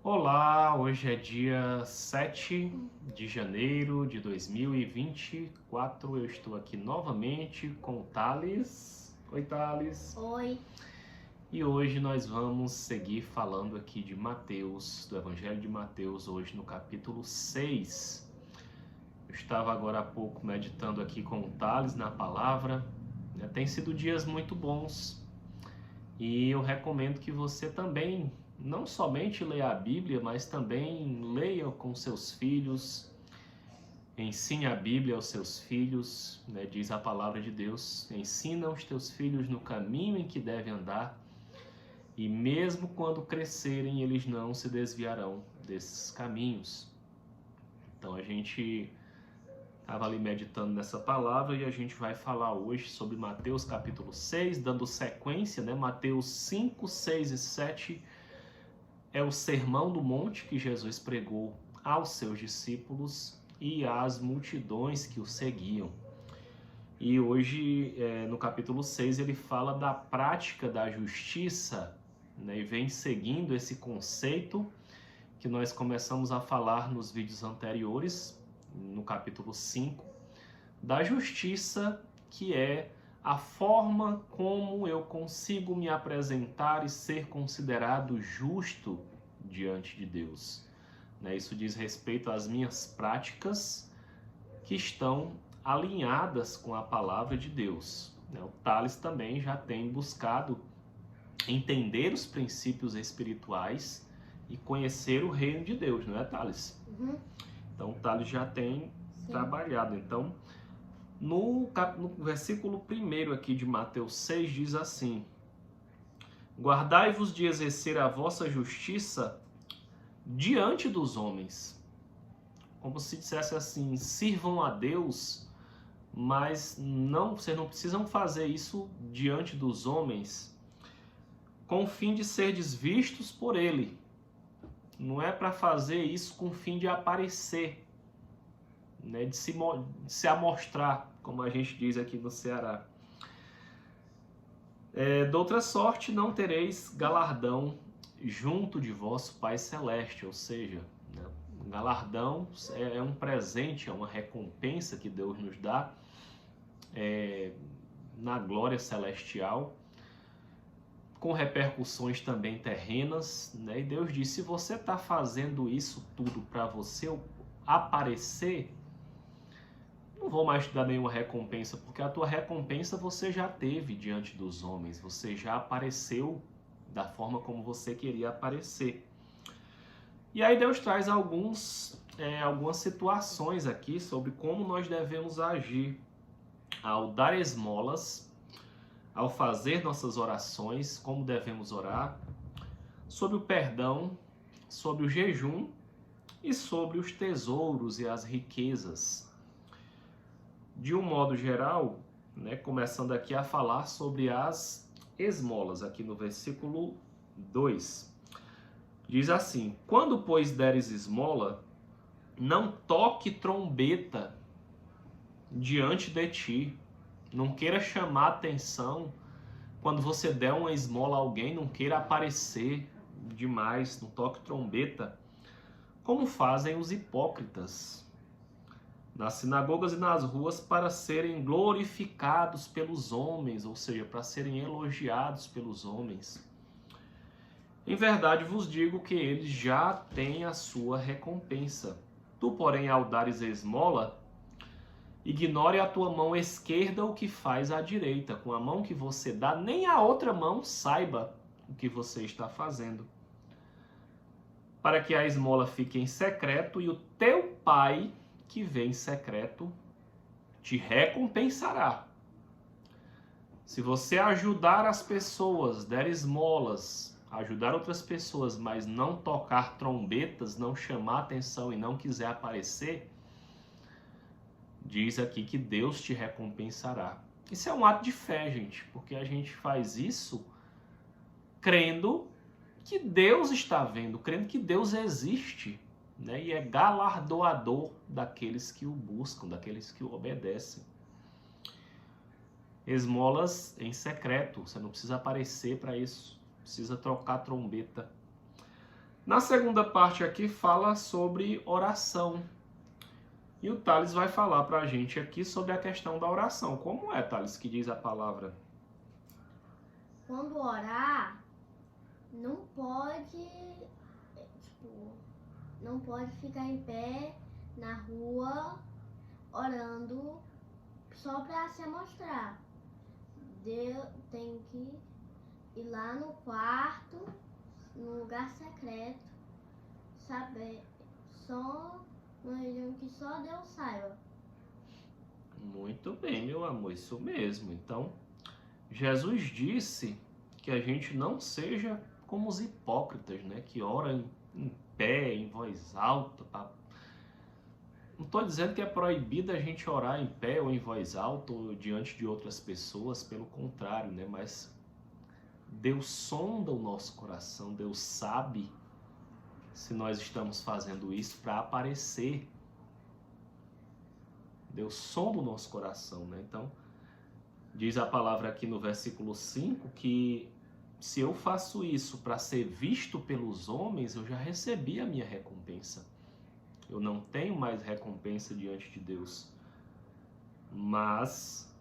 Olá, hoje é dia 7 de janeiro de 2024. Eu estou aqui novamente com o Thales. Oi, Thales. Oi. E hoje nós vamos seguir falando aqui de Mateus, do Evangelho de Mateus, hoje no capítulo 6. Eu estava agora há pouco meditando aqui com o Thales na palavra. Tem sido dias muito bons. E eu recomendo que você também, não somente leia a Bíblia, mas também leia com seus filhos, ensine a Bíblia aos seus filhos, né? Diz a palavra de Deus, ensina os teus filhos no caminho em que devem andar, e mesmo quando crescerem, eles não se desviarão desses caminhos. Então a gente estava ali meditando nessa palavra e a gente vai falar hoje sobre Mateus capítulo 6, dando sequência, né? Mateus 5, 6 e 7 é o Sermão do Monte que Jesus pregou aos seus discípulos e às multidões que o seguiam. E hoje, no capítulo 6, ele fala da prática da justiça, né? E vem seguindo esse conceito que nós começamos a falar nos vídeos anteriores, no capítulo 5, da justiça, que é a forma como eu consigo me apresentar e ser considerado justo diante de Deus. Isso diz respeito às minhas práticas que estão alinhadas com a palavra de Deus. O Thales também já tem buscado entender os princípios espirituais e conhecer o reino de Deus, não é, Thales? Uhum. Então, o Thales já tem Sim. trabalhado. Então, no versículo 1 aqui de Mateus 6 diz assim: guardai-vos de exercer a vossa justiça diante dos homens. Como se dissesse assim, sirvam a Deus, mas vocês não precisam fazer isso diante dos homens, com o fim de serdes vistos por ele. Não é para fazer isso com o fim de aparecer, né, de se amostrar, como a gente diz aqui no Ceará. De outra sorte, não tereis galardão junto de vosso Pai Celeste, ou seja, né, galardão é um presente, é uma recompensa que Deus nos dá na glória celestial, com repercussões também terrenas, né? E Deus diz, se você está fazendo isso tudo para você aparecer, não vou mais te dar nenhuma recompensa, porque a tua recompensa você já teve diante dos homens, você já apareceu da forma como você queria aparecer. E aí Deus traz algumas situações aqui sobre como nós devemos agir ao dar esmolas, ao fazer nossas orações, como devemos orar, sobre o perdão, sobre o jejum e sobre os tesouros e as riquezas. De um modo geral, né, começando aqui a falar sobre as esmolas, aqui no versículo 2. Diz assim: quando, pois, deres esmola, não toque trombeta diante de ti. Não queira chamar atenção quando você der uma esmola a alguém, não queira aparecer demais, não toque trombeta, como fazem os hipócritas nas sinagogas e nas ruas para serem glorificados pelos homens, ou seja, para serem elogiados pelos homens. Em verdade vos digo que eles já têm a sua recompensa. Tu, porém, ao dares esmola, ignore a tua mão esquerda o que faz a direita. Com a mão que você dá, nem a outra mão saiba o que você está fazendo. Para que a esmola fique em secreto e o teu pai, que vê em secreto, te recompensará. Se você ajudar as pessoas, der esmolas, ajudar outras pessoas, mas não tocar trombetas, não chamar atenção e não quiser aparecer, diz aqui que Deus te recompensará. Isso é um ato de fé, gente, porque a gente faz isso crendo que Deus está vendo, crendo que Deus existe, né? E é galardoador daqueles que o buscam, daqueles que o obedecem. Esmolas em secreto, você não precisa aparecer para isso, precisa trocar trombeta. Na segunda parte aqui fala sobre oração. E o Thales vai falar para a gente aqui sobre a questão da oração. Como é, Thales, que diz a palavra? Quando orar, não pode, não pode ficar em pé na rua orando só para se amostrar. Deus tem que ir lá no quarto, no lugar secreto, saber só uma região que só Deus saiba. Muito bem, meu amor, isso mesmo. Então, Jesus disse que a gente não seja como os hipócritas, né? Que oram em pé, em voz alta. Não estou dizendo que é proibido a gente orar em pé ou em voz alta ou diante de outras pessoas, pelo contrário, né? Mas Deus sonda o nosso coração, Deus sabe se nós estamos fazendo isso para aparecer. Deus sonda o nosso coração, né? Então, diz a palavra aqui no versículo 5 que se eu faço isso para ser visto pelos homens, eu já recebi a minha recompensa. Eu não tenho mais recompensa diante de Deus. Mas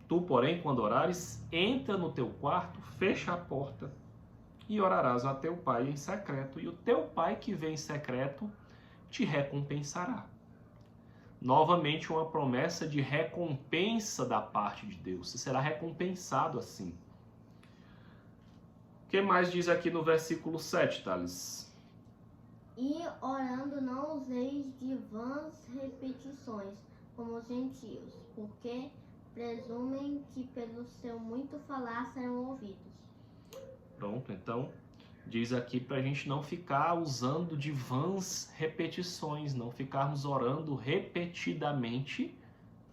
tu, porém, quando orares, entra no teu quarto, fecha a porta e orarás a teu pai em secreto. E o teu pai que vem em secreto te recompensará. Novamente uma promessa de recompensa da parte de Deus. Você será recompensado assim. O que mais diz aqui no versículo 7, Thales? E orando não useis de vãs repetições, como os gentios, porque presumem que pelo seu muito falar serão ouvidos. Pronto, então diz aqui para a gente não ficar usando de vãs repetições, não ficarmos orando repetidamente,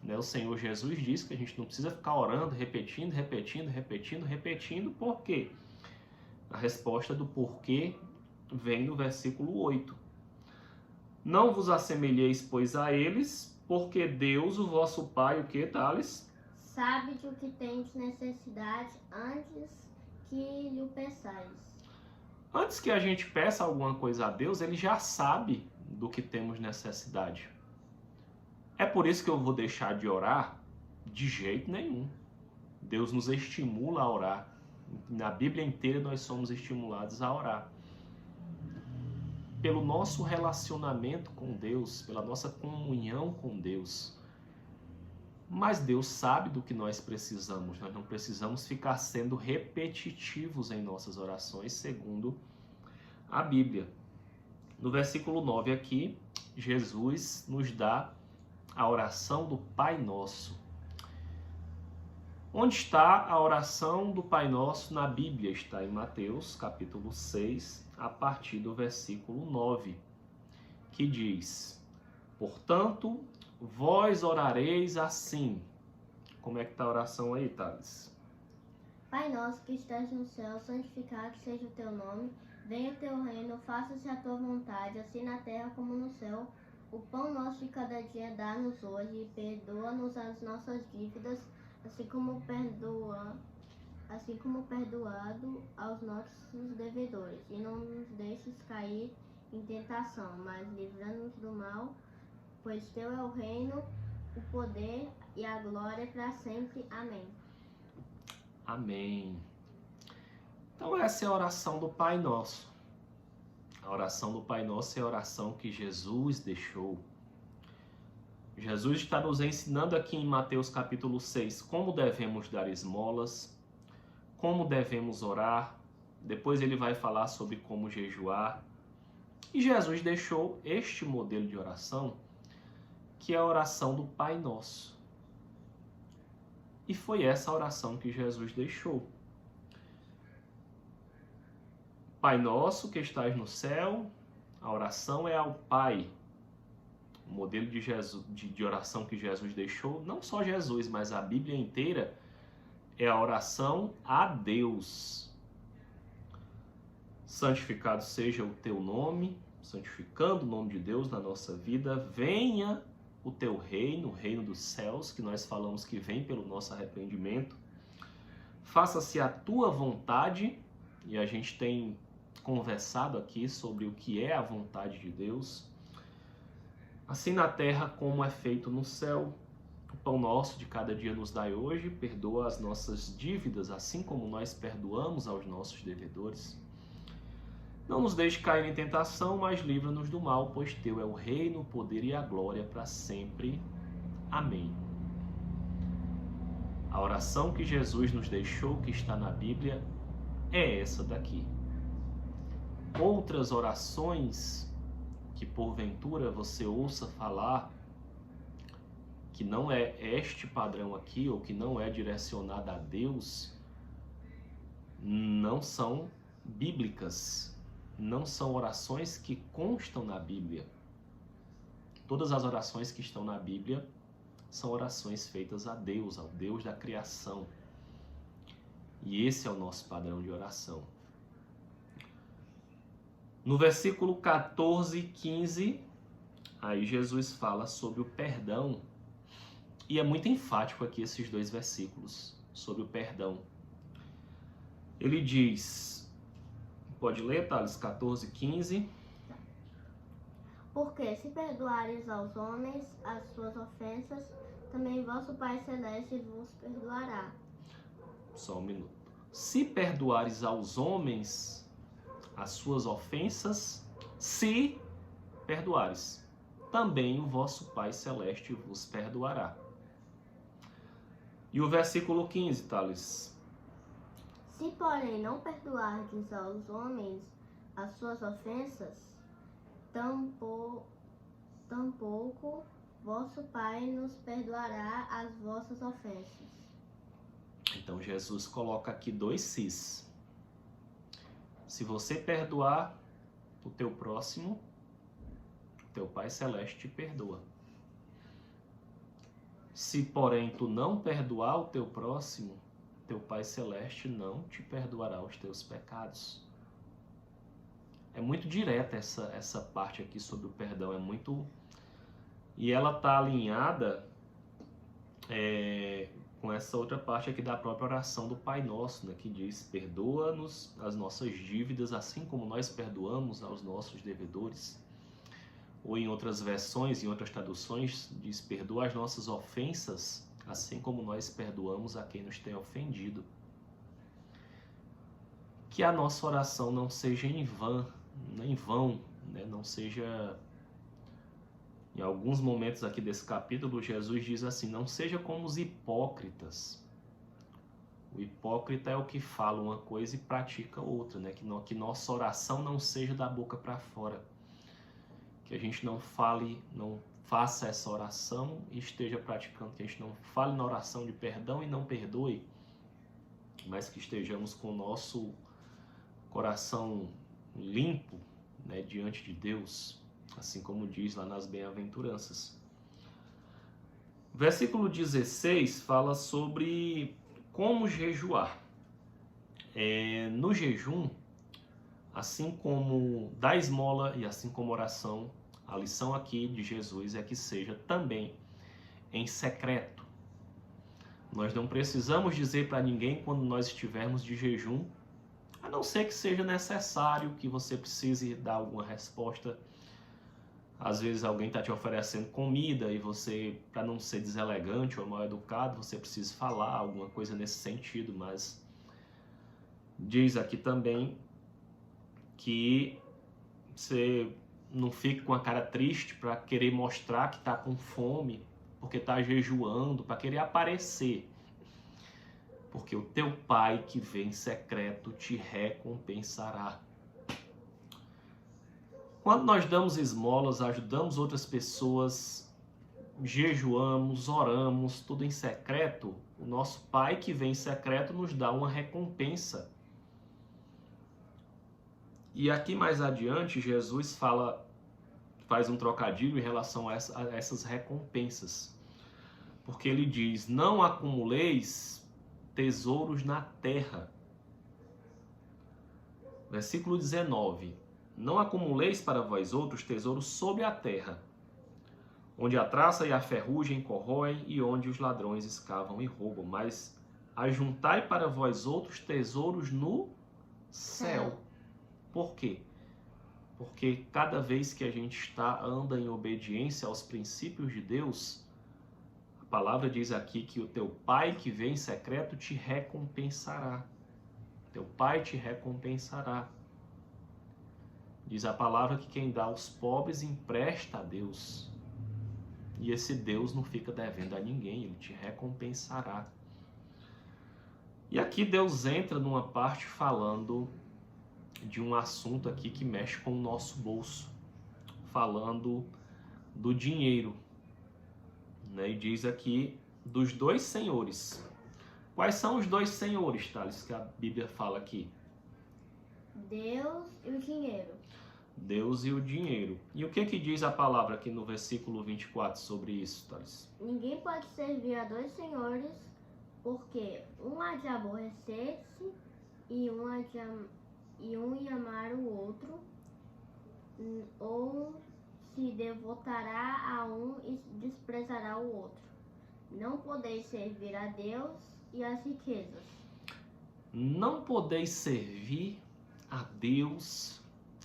né? O Senhor Jesus diz que a gente não precisa ficar orando, repetindo, por quê? A resposta do porquê vem no versículo 8. Não vos assemelheis, pois, a eles, porque Deus, o vosso Pai, o que, Thales? Sabe de o que tendes necessidade antes que lhe peçais. Antes que a gente peça alguma coisa a Deus, Ele já sabe do que temos necessidade. É por isso que eu vou deixar de orar? De jeito nenhum. Deus nos estimula a orar. Na Bíblia inteira nós somos estimulados a orar. Pelo nosso relacionamento com Deus, pela nossa comunhão com Deus. Mas Deus sabe do que nós precisamos. Nós não precisamos ficar sendo repetitivos em nossas orações, segundo a Bíblia. No versículo 9 aqui, Jesus nos dá a oração do Pai Nosso. Onde está a oração do Pai Nosso na Bíblia? Está em Mateus, capítulo 6, a partir do versículo 9, que diz: portanto, vós orareis assim. Como é que está a oração aí, Thales? Pai nosso que estás no céu, santificado seja o teu nome. Venha o teu reino, faça-se a tua vontade, assim na terra como no céu. O pão nosso de cada dia dá-nos hoje, e perdoa-nos as nossas dívidas, assim como perdoado aos nossos devedores. E não nos deixes cair em tentação, mas livra-nos do mal, pois teu é o reino, o poder e a glória para sempre. Amém. Amém. Então essa é a oração do Pai Nosso. A oração do Pai Nosso é a oração que Jesus deixou. Jesus está nos ensinando aqui em Mateus capítulo 6 como devemos dar esmolas, como devemos orar. Depois ele vai falar sobre como jejuar. E Jesus deixou este modelo de oração, que é a oração do Pai Nosso. E foi essa oração que Jesus deixou. Pai nosso que estás no céu, a oração é ao Pai. O modelo de oração que Jesus deixou, não só Jesus, mas a Bíblia inteira, é a oração a Deus. Santificado seja o teu nome, santificando o nome de Deus na nossa vida, venha o teu reino, o reino dos céus, que nós falamos que vem pelo nosso arrependimento. Faça-se a tua vontade, e a gente tem conversado aqui sobre o que é a vontade de Deus. Assim na terra como é feito no céu. O pão nosso de cada dia nos dai hoje, perdoa as nossas dívidas, assim como nós perdoamos aos nossos devedores. Não nos deixe cair em tentação, mas livra-nos do mal, pois teu é o reino, o poder e a glória para sempre. Amém. A oração que Jesus nos deixou, que está na Bíblia, é essa daqui. Outras orações que porventura você ouça falar, que não é este padrão aqui, ou que não é direcionada a Deus, não são bíblicas, não são orações que constam na Bíblia. Todas as orações que estão na Bíblia são orações feitas a Deus, ao Deus da criação. E esse é o nosso padrão de oração. No versículo 14 e 15, aí Jesus fala sobre o perdão. E é muito enfático aqui esses dois versículos sobre o perdão. Ele diz, pode ler, Thales, 14 e 15. Porque se perdoares aos homens as suas ofensas, também vosso Pai Celeste vos perdoará. Só um minuto. Se perdoares aos homens as suas ofensas, se perdoares, também o vosso Pai Celeste vos perdoará. E o versículo 15, Thales. Se, porém, não perdoardes aos homens as suas ofensas, tampouco vosso Pai nos perdoará as vossas ofensas. Então Jesus coloca aqui dois sis. Se você perdoar o teu próximo, teu Pai Celeste te perdoa. Se, porém, tu não perdoar o teu próximo, teu Pai Celeste não te perdoará os teus pecados. É muito direta essa parte aqui sobre o perdão, é muito... E ela está alinhada com essa outra parte aqui da própria oração do Pai Nosso, né, que diz, perdoa-nos as nossas dívidas, assim como nós perdoamos aos nossos devedores. Ou em outras versões, em outras traduções, diz, perdoa as nossas ofensas, assim como nós perdoamos a quem nos tem ofendido. Que a nossa oração não seja em vão, né? Não seja... Em alguns momentos aqui desse capítulo, Jesus diz assim, não seja como os hipócritas. O hipócrita é o que fala uma coisa e pratica outra, né? Que nossa oração não seja da boca para fora. Que a gente não faça essa oração e esteja praticando, que a gente não fale na oração de perdão e não perdoe, mas que estejamos com o nosso coração limpo, né, diante de Deus, assim como diz lá nas bem-aventuranças. Versículo 16 fala sobre como jejuar. No jejum, assim como da esmola e assim como oração, a lição aqui de Jesus é que seja também em secreto. Nós não precisamos dizer para ninguém quando nós estivermos de jejum, a não ser que seja necessário, que você precise dar alguma resposta. Às vezes alguém está te oferecendo comida e você, para não ser deselegante ou mal educado, você precisa falar alguma coisa nesse sentido, mas diz aqui também que você não fique com a cara triste para querer mostrar que está com fome, porque está jejuando, para querer aparecer. Porque o teu Pai que vem em secreto te recompensará. Quando nós damos esmolas, ajudamos outras pessoas, jejuamos, oramos, tudo em secreto, o nosso Pai que vem em secreto nos dá uma recompensa. E aqui mais adiante, Jesus faz um trocadilho em relação a essas recompensas. Porque ele diz, não acumuleis tesouros na terra. Versículo 19. Não acumuleis para vós outros tesouros sobre a terra, onde a traça e a ferrugem corroem e onde os ladrões escavam e roubam, mas ajuntai para vós outros tesouros no céu, Por quê? Porque cada vez que a gente anda em obediência aos princípios de Deus, a palavra diz aqui que o teu Pai que vê em secreto te recompensará. Teu Pai te recompensará. Diz a palavra que quem dá aos pobres empresta a Deus. E esse Deus não fica devendo a ninguém, ele te recompensará. E aqui Deus entra numa parte falando de um assunto aqui que mexe com o nosso bolso, falando do dinheiro, né? E diz aqui dos dois senhores. Quais são os dois senhores, Thales, que a Bíblia fala aqui? Deus e o dinheiro. Deus e o dinheiro. E o que diz a palavra aqui no versículo 24 sobre isso, Thales? Ninguém pode servir a dois senhores, porque um há de aborrecer-se e um amar o outro, ou se devotará a um e desprezará o outro. Não podeis servir a Deus e às riquezas. Não podeis servir a Deus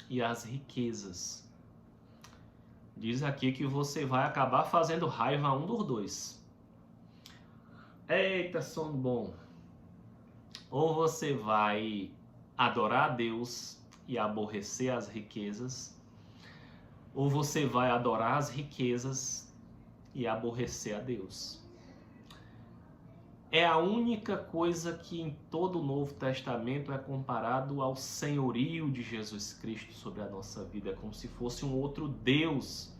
e às riquezas. Diz aqui que você vai acabar fazendo raiva a um dos dois. Eita, som bom! Ou você vai adorar a Deus e aborrecer as riquezas, ou você vai adorar as riquezas e aborrecer a Deus. É a única coisa que em todo o Novo Testamento é comparado ao senhorio de Jesus Cristo sobre a nossa vida. É como se fosse um outro Deus.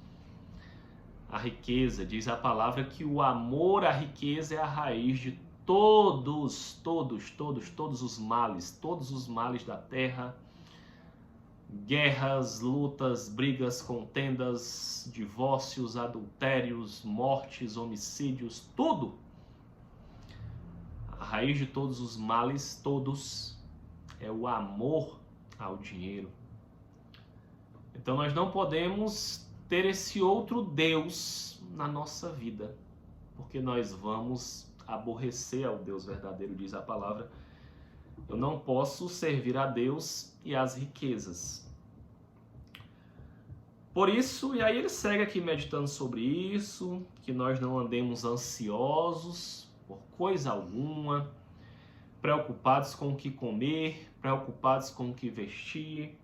A riqueza, diz a palavra que o amor à riqueza é a raiz de todos os males da terra. Guerras, lutas, brigas, contendas, divórcios, adultérios, mortes, homicídios, tudo. A raiz de todos os males, é o amor ao dinheiro. Então nós não podemos ter esse outro Deus na nossa vida, porque nós vamos aborrecer ao Deus verdadeiro, diz a palavra. Eu não posso servir a Deus e às riquezas. Por isso, e aí ele segue aqui meditando sobre isso, que nós não andemos ansiosos por coisa alguma, preocupados com o que comer, preocupados com o que vestir.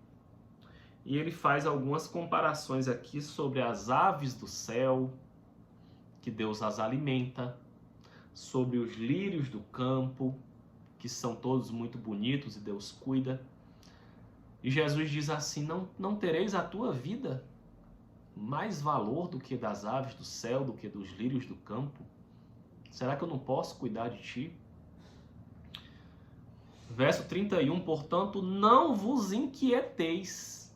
E ele faz algumas comparações aqui sobre as aves do céu, que Deus as alimenta, sobre os lírios do campo, que são todos muito bonitos e Deus cuida. E Jesus diz assim: não tereis a tua vida mais valor do que das aves do céu, do que dos lírios do campo? Será que eu não posso cuidar de ti? Verso 31, portanto, não vos inquieteis.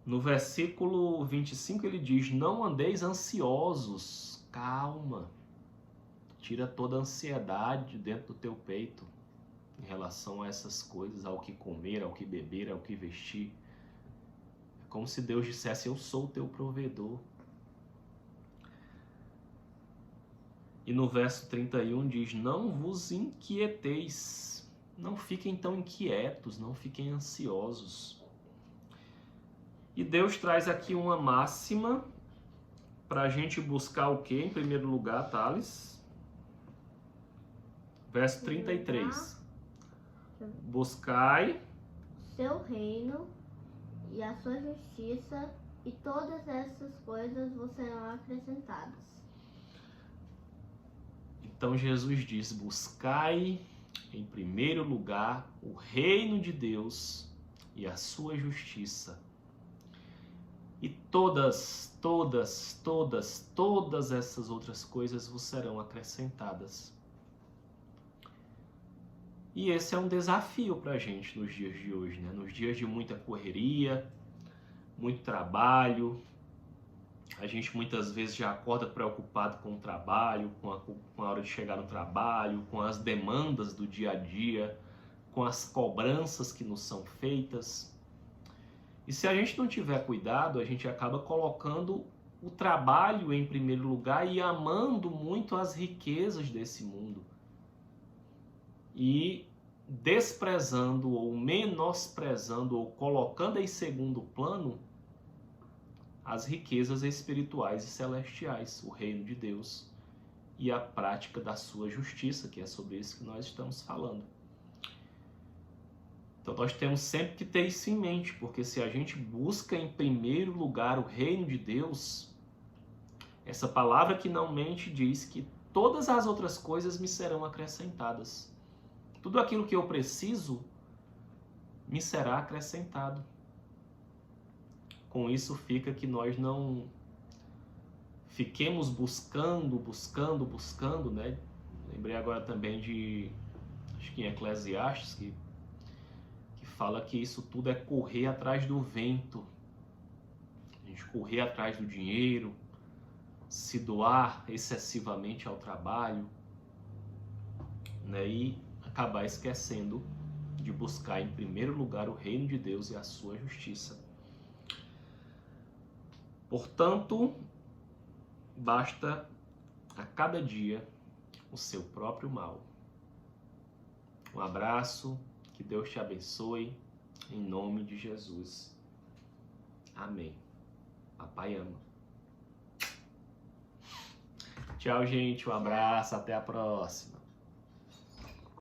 No versículo 25 ele diz: não andeis ansiosos. Calma. Tira toda a ansiedade de dentro do teu peito em relação a essas coisas, ao que comer, ao que beber, ao que vestir. É como se Deus dissesse: eu sou o teu provedor. E no verso 31 diz: não vos inquieteis. Não fiquem tão inquietos, não fiquem ansiosos. E Deus traz aqui uma máxima para a gente buscar o que em primeiro lugar, Thales? Verso 33. Buscai seu reino e a sua justiça, e todas essas coisas vos serão acrescentadas. Então Jesus diz: buscai em primeiro lugar o reino de Deus e a sua justiça. E todas essas outras coisas vos serão acrescentadas. E esse é um desafio para a gente nos dias de hoje, né? Nos dias de muita correria, muito trabalho. A gente muitas vezes já acorda preocupado com o trabalho, com a hora de chegar no trabalho, com as demandas do dia a dia, com as cobranças que nos são feitas. E se a gente não tiver cuidado, a gente acaba colocando o trabalho em primeiro lugar e amando muito as riquezas desse mundo. E desprezando ou menosprezando ou colocando em segundo plano as riquezas espirituais e celestiais, o reino de Deus e a prática da sua justiça, que é sobre isso que nós estamos falando. Então nós temos sempre que ter isso em mente, porque se a gente busca em primeiro lugar o reino de Deus, essa palavra que não mente diz que todas as outras coisas me serão acrescentadas. Tudo aquilo que eu preciso me será acrescentado. Com isso fica que nós não fiquemos buscando, né? Lembrei agora também de, acho que em Eclesiastes, que fala que isso tudo é correr atrás do vento. A gente correr atrás do dinheiro, se doar excessivamente ao trabalho, né? E acabar esquecendo de buscar em primeiro lugar o reino de Deus e a sua justiça. Portanto, basta a cada dia o seu próprio mal. Um abraço, que Deus te abençoe, em nome de Jesus. Amém. Papai ama. Tchau, gente. Um abraço. Até a próxima.